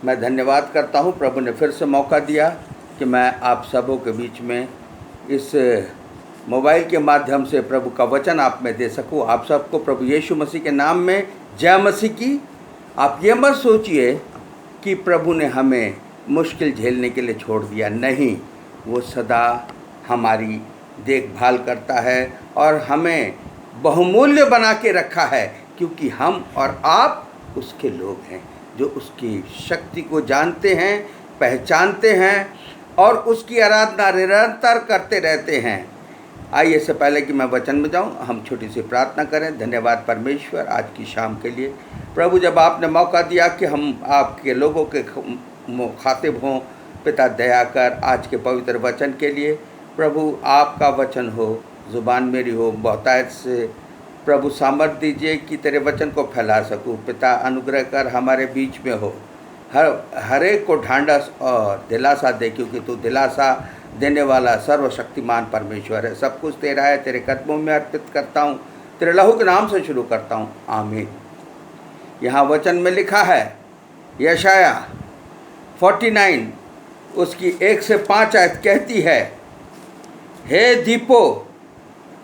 मैं धन्यवाद करता हूँ। प्रभु ने फिर से मौका दिया कि मैं आप सबों के बीच में इस मोबाइल के माध्यम से प्रभु का वचन आप में दे सकूँ। आप सबको प्रभु यीशु मसीह के नाम में जय मसीह की। आप ये मत सोचिए कि प्रभु ने हमें मुश्किल झेलने के लिए छोड़ दिया, नहीं, वो सदा हमारी देखभाल करता है और हमें बहुमूल्य बना के रखा है, क्योंकि हम और आप उसके लोग हैं जो उसकी शक्ति को जानते हैं, पहचानते हैं और उसकी आराधना निरंतर करते रहते हैं। आइए, इससे पहले कि मैं वचन में जाऊं, हम छोटी सी प्रार्थना करें। धन्यवाद परमेश्वर आज की शाम के लिए। प्रभु, जब आपने मौका दिया कि हम आपके लोगों के खातिब हों, पिता दया कर आज के पवित्र वचन के लिए प्रभु आपका वचन हो, ज़ुबान मेरी हो, बहुतायत से प्रभु सामर्थ दीजिए कि तेरे वचन को फैला सकूं। पिता अनुग्रह कर हमारे बीच में हो, हर एक को ढांढस और दिलासा दे, क्योंकि तू दिलासा देने वाला सर्वशक्तिमान परमेश्वर है। सब कुछ तेरा है, तेरे कदमों में अर्पित करता हूँ, तेरे लहू के नाम से शुरू करता हूँ, आमीन। यहाँ वचन में लिखा है, यशाया 49 उसकी 1 से 5 आयत कहती है, हे दीपो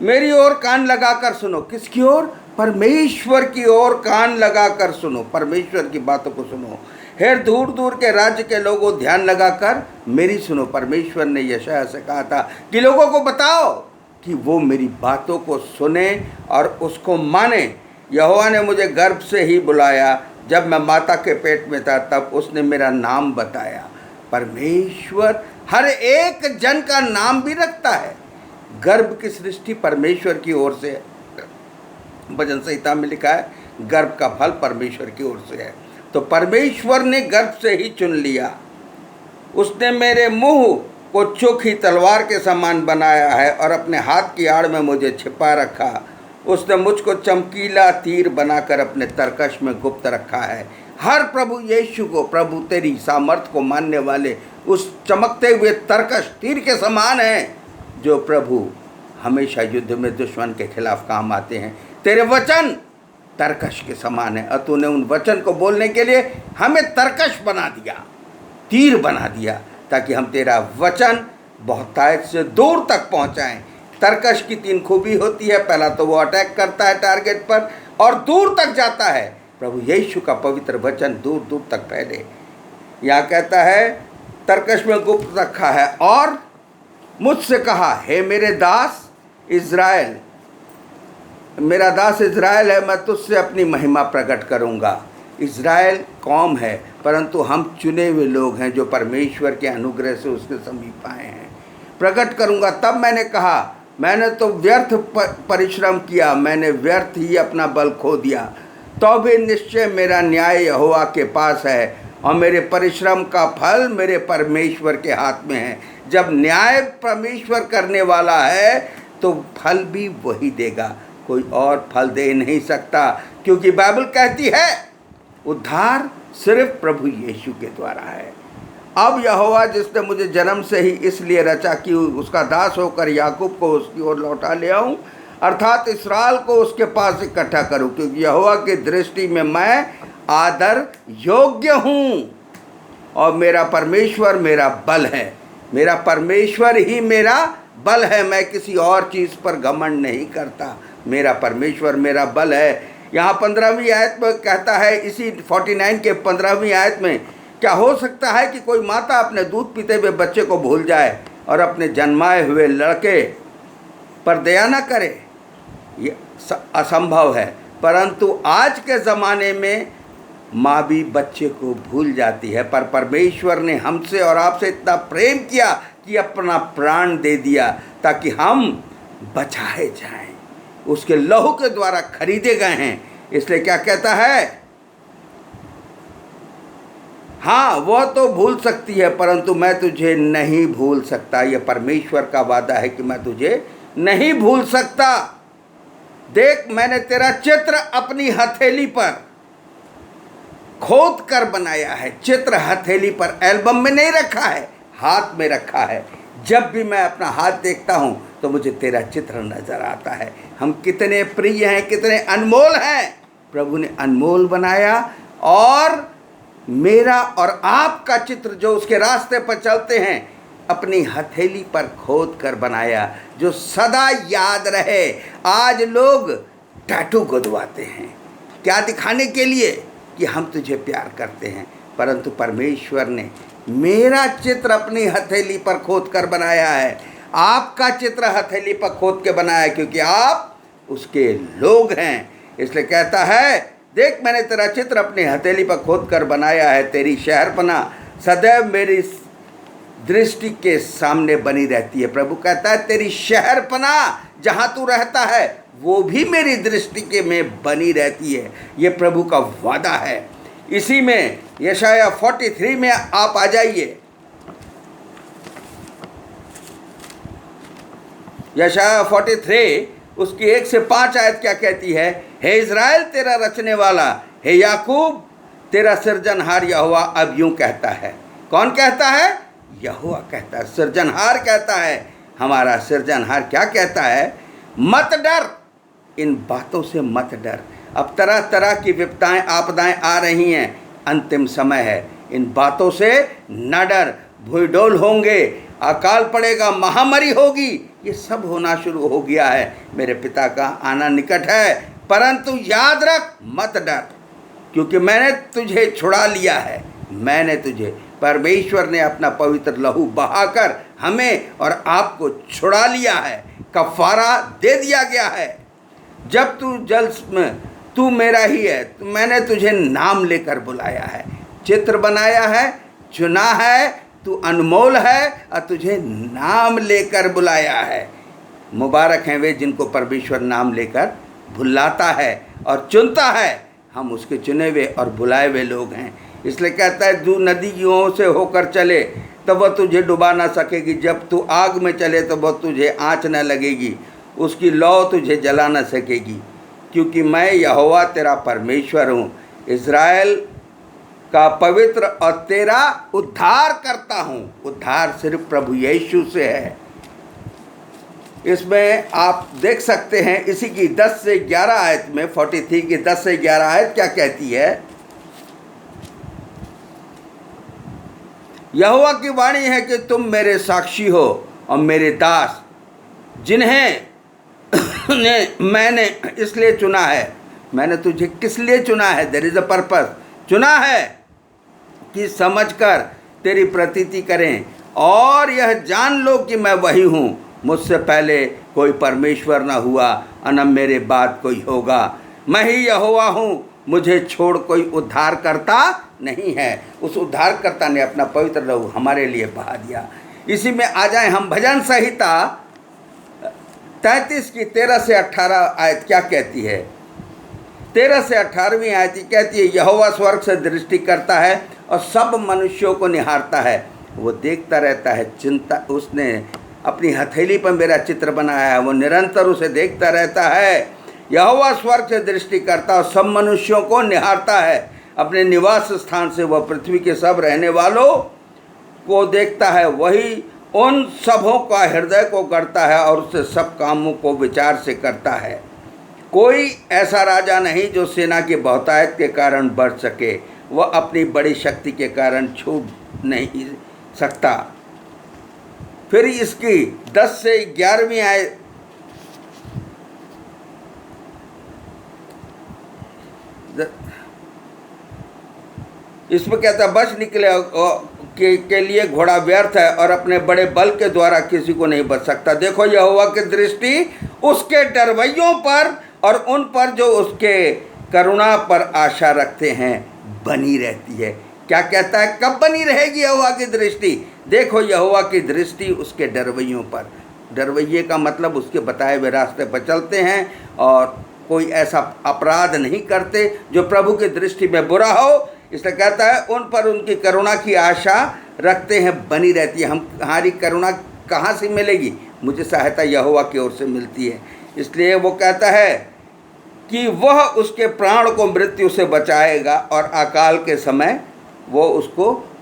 मेरी ओर कान लगाकर सुनो। किसकी ओर? परमेश्वर की ओर कान लगाकर सुनो, परमेश्वर की बातों को सुनो। हे दूर दूर के राज्य के लोगों, ध्यान लगाकर मेरी सुनो। परमेश्वर ने यशाया से कहा था कि लोगों को बताओ कि वो मेरी बातों को सुने और उसको माने। यहोवा ने मुझे गर्भ से ही बुलाया, जब मैं माता के पेट में था तब उसने मेरा नाम बताया। परमेश्वर हर एक जन का नाम भी रखता है। गर्भ की सृष्टि परमेश्वर की ओर से है। भजन संहिता में लिखा है, गर्भ का फल परमेश्वर की ओर से है। तो परमेश्वर ने गर्भ से ही चुन लिया। उसने मेरे मुंह को चोखी तलवार के समान बनाया है और अपने हाथ की आड़ में मुझे छिपा रखा। उसने मुझको चमकीला तीर बनाकर अपने तरकश में गुप्त रखा है। हर प्रभु यीशु को, प्रभु तेरी सामर्थ को मानने वाले उस चमकते हुए तरकश तीर के समान है जो प्रभु हमेशा युद्ध में दुश्मन के खिलाफ काम आते हैं। तेरे वचन तरकश के समान है और तूने उन वचन को बोलने के लिए हमें तरकश बना दिया, तीर बना दिया, ताकि हम तेरा वचन बहुतायत से दूर तक पहुंचाएं। तरकश की 3 खूबी होती है। पहला तो वो अटैक करता है टारगेट पर और दूर तक जाता है। प्रभु यीशु का पवित्र वचन दूर दूर तक फैले। यहाँ कहता है, तरकश में गुप्त रखा है और मुझसे कहा, हे मेरे दास इज़राइल, मेरा दास इज़राइल है, मैं तुझसे अपनी महिमा प्रकट करूँगा। इज़राइल कौम है, परंतु हम चुने हुए लोग हैं जो परमेश्वर के अनुग्रह से उसके समीप आए हैं। प्रकट करूँगा। तब मैंने कहा, मैंने तो व्यर्थ परिश्रम किया, मैंने व्यर्थ ही अपना बल खो दिया। तो भी निश्चय मेरा न्याय यहोवा के पास है और मेरे परिश्रम का फल मेरे परमेश्वर के हाथ में है। जब न्याय परमेश्वर करने वाला है तो फल भी वही देगा, कोई और फल दे नहीं सकता, क्योंकि बाइबल कहती है उद्धार सिर्फ प्रभु यीशु के द्वारा है। अब यहोवा जिसने मुझे जन्म से ही इसलिए रचा कि उसका दास होकर याकूब को उसकी ओर लौटा ले आऊँ, अर्थात इस्राएल को उसके पास इकट्ठा करूँ, क्योंकि यहोवा की दृष्टि में मैं आदर योग्य हूँ और मेरा परमेश्वर मेरा बल है। मेरा परमेश्वर ही मेरा बल है, मैं किसी और चीज़ पर घमंड नहीं करता। मेरा परमेश्वर मेरा बल है। यहाँ 15वीं आयत में कहता है, इसी 49 के 15वीं आयत में, क्या हो सकता है कि कोई माता अपने दूध पीते हुए बच्चे को भूल जाए और अपने जन्माए हुए लड़के पर दया न करे? ये असंभव है। परंतु आज के ज़माने में माँ भी बच्चे को भूल जाती है, पर परमेश्वर ने हमसे और आपसे इतना प्रेम किया कि अपना प्राण दे दिया ताकि हम बचाए जाएं। उसके लहू के द्वारा खरीदे गए हैं। इसलिए क्या कहता है? हाँ, वह तो भूल सकती है परंतु मैं तुझे नहीं भूल सकता। यह परमेश्वर का वादा है कि मैं तुझे नहीं भूल सकता। देख, मैंने तेरा चित्र अपनी हथेली पर खोद कर बनाया है। चित्र हथेली पर, एल्बम में नहीं रखा है, हाथ में रखा है। जब भी मैं अपना हाथ देखता हूँ तो मुझे तेरा चित्र नजर आता है। हम कितने प्रिय हैं, कितने अनमोल हैं। प्रभु ने अनमोल बनाया और मेरा और आपका चित्र जो उसके रास्ते पर चलते हैं अपनी हथेली पर खोद कर बनाया, जो सदा याद रहे। आज लोग टैटू गुदवाते हैं, क्या दिखाने के लिए कि हम तुझे प्यार करते हैं, परंतु परमेश्वर ने मेरा चित्र अपनी हथेली पर खोद कर बनाया है, आपका चित्र हथेली पर खोद के बनाया है, क्योंकि आप उसके लोग हैं। इसलिए कहता है, देख मैंने तेरा चित्र अपनी हथेली पर खोद कर बनाया है, तेरी शहरपना सदैव मेरी दृष्टि के सामने बनी रहती है। प्रभु कहता है तेरी शहरपना जहाँ तू रहता है वो भी मेरी दृष्टि के में बनी रहती है। ये प्रभु का वादा है। इसी में यशाया 43 में आप आ जाइए। यशाया 43 उसकी 1 से 5 आयत क्या कहती है? हे इज़राइल तेरा रचने वाला, हे याकूब तेरा सृजनहार यहोवा अब यूं कहता है। कौन कहता है? यहोवा कहता है, सृजनहार कहता है। हमारा सृजनहार क्या कहता है? मत डर, इन बातों से मत डर। अब तरह तरह की विपदाएं आपदाएं आ रही हैं, अंतिम समय है, इन बातों से न डर। भूडोल होंगे, अकाल पड़ेगा, महामारी होगी, ये सब होना शुरू हो गया है। मेरे पिता का आना निकट है, परंतु याद रख मत डर, क्योंकि मैंने तुझे छुड़ा लिया है। मैंने तुझे, परमेश्वर ने अपना पवित्र लहू बहाकर हमें और आपको छुड़ा लिया है, कफारा दे दिया गया है। जब तू जल में तू मेरा ही है, तो मैंने तुझे नाम लेकर बुलाया है, चित्र बनाया है, चुना है, तू अनमोल है और तुझे नाम लेकर बुलाया है। मुबारक हैं वे जिनको परमेश्वर नाम लेकर बुलाता है और चुनता है। हम उसके चुने हुए और बुलाए हुए लोग हैं। इसलिए कहता है तू नदियों से होकर चले तो वह तुझे डुबा ना सकेगी, जब तू आग में चले तो वह तुझे आँच न लगेगी, उसकी लौ तुझे जला न सकेगी, क्योंकि मैं यहोवा तेरा परमेश्वर हूँ, इज़राइल का पवित्र और तेरा उद्धार करता हूँ। उद्धार सिर्फ प्रभु यीशु से है। इसमें आप देख सकते हैं इसी की 10 से 11 आयत में, 43 की 10 से 11 आयत क्या कहती है? यहोवा की वाणी है कि तुम मेरे साक्षी हो और मेरे दास, जिन्हें मैंने इसलिए चुना है। मैंने तुझे किस लिए चुना है? There is a purpose. चुना है कि समझकर तेरी प्रतीति करें और यह जान लो कि मैं वही हूँ। मुझसे पहले कोई परमेश्वर न हुआ और न मेरे बाद कोई होगा। मैं ही यहोवा हूँ, मुझे छोड़ कोई उद्धार करता नहीं है। उस उद्धारकर्ता ने अपना पवित्र लहू हमारे लिए बहा दिया। इसी में आ जाए हम भजन संहिता 33 की 13 से 18 आयत क्या कहती है? 13 से 18वीं आयत कहती है, यहोवा स्वर्ग से दृष्टि करता है और सब मनुष्यों को निहारता है, वो देखता रहता है। चिंता, उसने अपनी हथेली पर मेरा चित्र बनाया है, वो निरंतर उसे देखता रहता है। यहोवा स्वर्ग से दृष्टि करता और सब मनुष्यों को निहारता है, अपने निवास स्थान से वह पृथ्वी के सब रहने वालों को देखता है। वही उन सबों का हृदय को गढ़ता है और उससे सब कामों को विचार से करता है। कोई ऐसा राजा नहीं जो सेना की बहुतायत के कारण बढ़ सके, वह अपनी बड़ी शक्ति के कारण छूट नहीं सकता। फिर इसकी 10 से 11वीं आयत इसमें कहता है, बच निकले के लिए घोड़ा व्यर्थ है और अपने बड़े बल के द्वारा किसी को नहीं बच सकता। देखो यहोवा की दृष्टि उसके डरवैयों पर और उन पर जो उसके करुणा पर आशा रखते हैं बनी रहती है। क्या कहता है? कब बनी रहेगी यहोवा की दृष्टि? देखो यहोवा की दृष्टि उसके डरवैयों पर। डरवैये का मतलब उसके बताए हुए रास्ते पर चलते हैं और कोई ऐसा अपराध नहीं करते जो प्रभु की दृष्टि में बुरा हो। इसलिए कहता है उन पर उनकी करुणा की आशा रखते हैं, बनी रहती है। हमारी करुणा कहाँ से मिलेगी? मुझे सहायता यहोवा की ओर से मिलती है। इसलिए वो कहता है कि वह उसके प्राण को मृत्यु से बचाएगा और अकाल के समय वो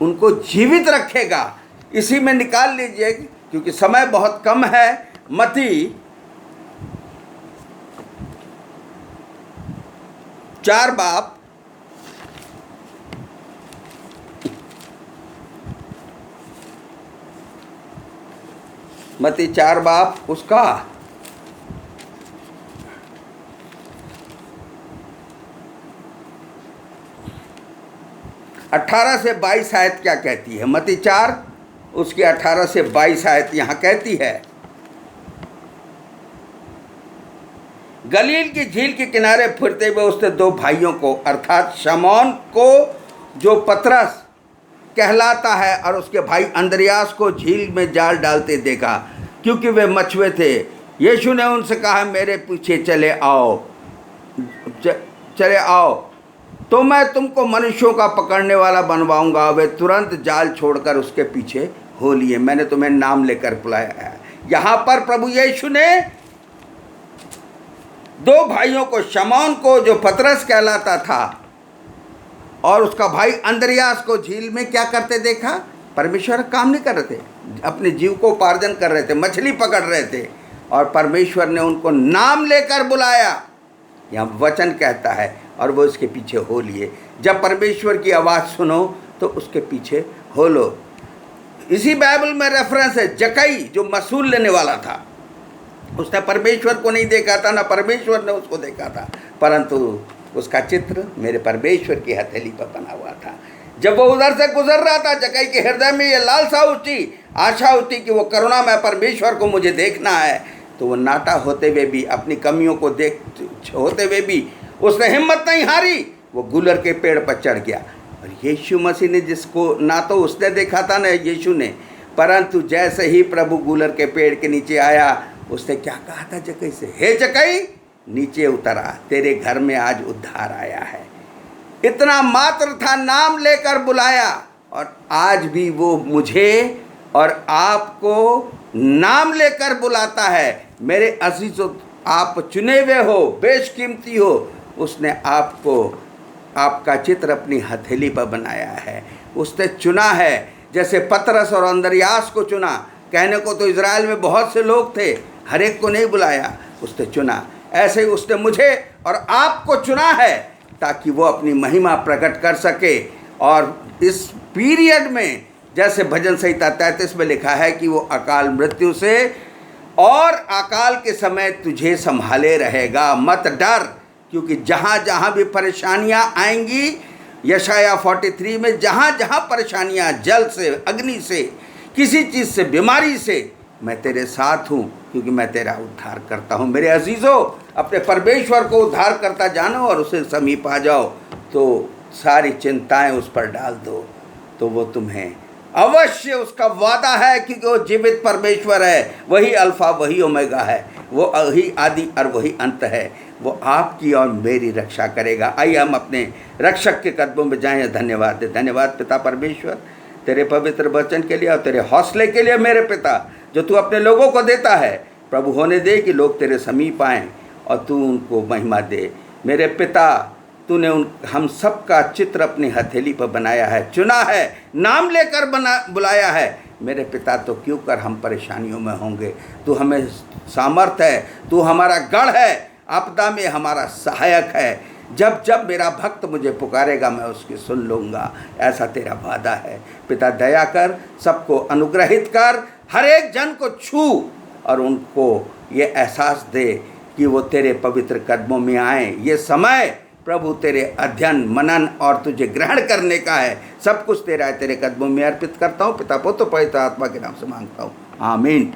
उनको जीवित रखेगा। इसी में निकाल लीजिए, क्योंकि समय बहुत कम है। मत्ती 4 बाब मत्ती 4 बाब उसका 18 से 22 आयत क्या कहती है? मत्ती 4 उसकी 18 से 22 आयत यहाँ कहती है, गलील की झील के किनारे फिरते हुए उसने 2 भाइयों को अर्थात शमौन को जो पतरस कहलाता है और उसके भाई अंद्रयास को झील में जाल डालते देखा, क्योंकि वे मछुए थे। यीशु ने उनसे कहा, मेरे पीछे चले आओ तो मैं तुमको मनुष्यों का पकड़ने वाला बनवाऊंगा। वे तुरंत जाल छोड़कर उसके पीछे हो लिए। मैंने तुम्हें नाम लेकर बुलाया है। यहाँ पर प्रभु यीशु ने 2 भाइयों को, शमौन को जो पतरस कहलाता था और उसका भाई अंद्रयास को झील में क्या करते देखा? परमेश्वर काम नहीं कर रहे थे, अपने जीव को उपार्जन कर रहे थे, मछली पकड़ रहे थे, और परमेश्वर ने उनको नाम लेकर बुलाया। यहाँ वचन कहता है, और वो उसके पीछे हो लिए। जब परमेश्वर की आवाज़ सुनो तो उसके पीछे हो लो। इसी बाइबल में रेफरेंस है, जक्कई जो मसूल लेने वाला था, उसने परमेश्वर को नहीं देखा था, ना परमेश्वर ने उसको देखा था, परंतु उसका चित्र मेरे परमेश्वर की हथेली पर बना हुआ था। जब वो उधर से गुजर रहा था, जक्कई के हृदय में ये लालसा उठी, आशा उठी कि वो करुणा में परमेश्वर को मुझे देखना है। तो वो नाटा होते हुए भी, अपनी कमियों को होते हुए भी उसने हिम्मत नहीं हारी। वो गुलर के पेड़ पर चढ़ गया। और यीशु मसीह ने, जिसको ना तो उसने देखा था ना यीशु ने, परंतु जैसे ही प्रभु गुलर के पेड़ के नीचे आया, उसने क्या कहा था जक्कई से? हे जक्कई, नीचे उतरा, तेरे घर में आज उद्धार आया है। इतना मात्र था, नाम लेकर बुलाया। और आज भी वो मुझे और आपको नाम लेकर बुलाता है। मेरे अजीजों, आप चुने हुए हो, बेशकीमती हो। उसने आपको, आपका चित्र अपनी हथेली पर बनाया है। उसने चुना है, जैसे पतरस और अंद्रयास को चुना। कहने को तो इज़राइल में बहुत से लोग थे, हर एक को नहीं बुलाया, उसने चुना। ऐसे ही उसने मुझे और आपको चुना है, ताकि वो अपनी महिमा प्रकट कर सके। और इस पीरियड में, जैसे भजन संहिता 33 में लिखा है कि वो अकाल मृत्यु से और अकाल के समय तुझे संभाले रहेगा, मत डर। क्योंकि जहाँ जहाँ भी परेशानियाँ आएंगी, यशाया 43 में जहाँ जहाँ परेशानियाँ, जल से, अग्नि से, किसी चीज़ से, बीमारी से, मैं तेरे साथ हूँ, क्योंकि मैं तेरा उद्धार करता हूँ। मेरे अजीज़ों, अपने परमेश्वर को उद्धार करता जानो और उसे समीप आ जाओ, तो सारी चिंताएं उस पर डाल दो, तो वो तुम्हें अवश्य, उसका वादा है, क्योंकि वो जीवित परमेश्वर है। वही अल्फा, वही ओमेगा है, वो वही आदि और वही अंत है। वो आपकी और मेरी रक्षा करेगा। आइए हम अपने रक्षक के कदमों में जाएं। धन्यवाद दे। धन्यवाद पिता परमेश्वर, तेरे पवित्र वचन के लिए और तेरे हौसले के लिए मेरे पिता, जो तू अपने लोगों को देता है। प्रभु होने दे कि लोग तेरे समीप आएँ और तू उनको महिमा दे। मेरे पिता, तूने हम सब का चित्र अपनी हथेली पर बनाया है, चुना है, नाम लेकर बुलाया है। मेरे पिता, तो क्यों कर हम परेशानियों में होंगे? तू हमें सामर्थ है, तू हमारा गढ़ है, आपदा में हमारा सहायक है। जब जब मेरा भक्त मुझे पुकारेगा, मैं उसकी सुन लूँगा, ऐसा तेरा वादा है। पिता, दया कर, सबको अनुग्रहित कर, हर एक जन को छू और उनको ये एहसास दे कि वो तेरे पवित्र कदमों में आए। ये समय प्रभु तेरे अध्ययन, मनन और तुझे ग्रहण करने का है। सब कुछ तेरा है, तेरे कदमों में अर्पित करता हूँ। पिता, पुत्र, पवित्र आत्मा के नाम से मांगता हूँ, आमीन।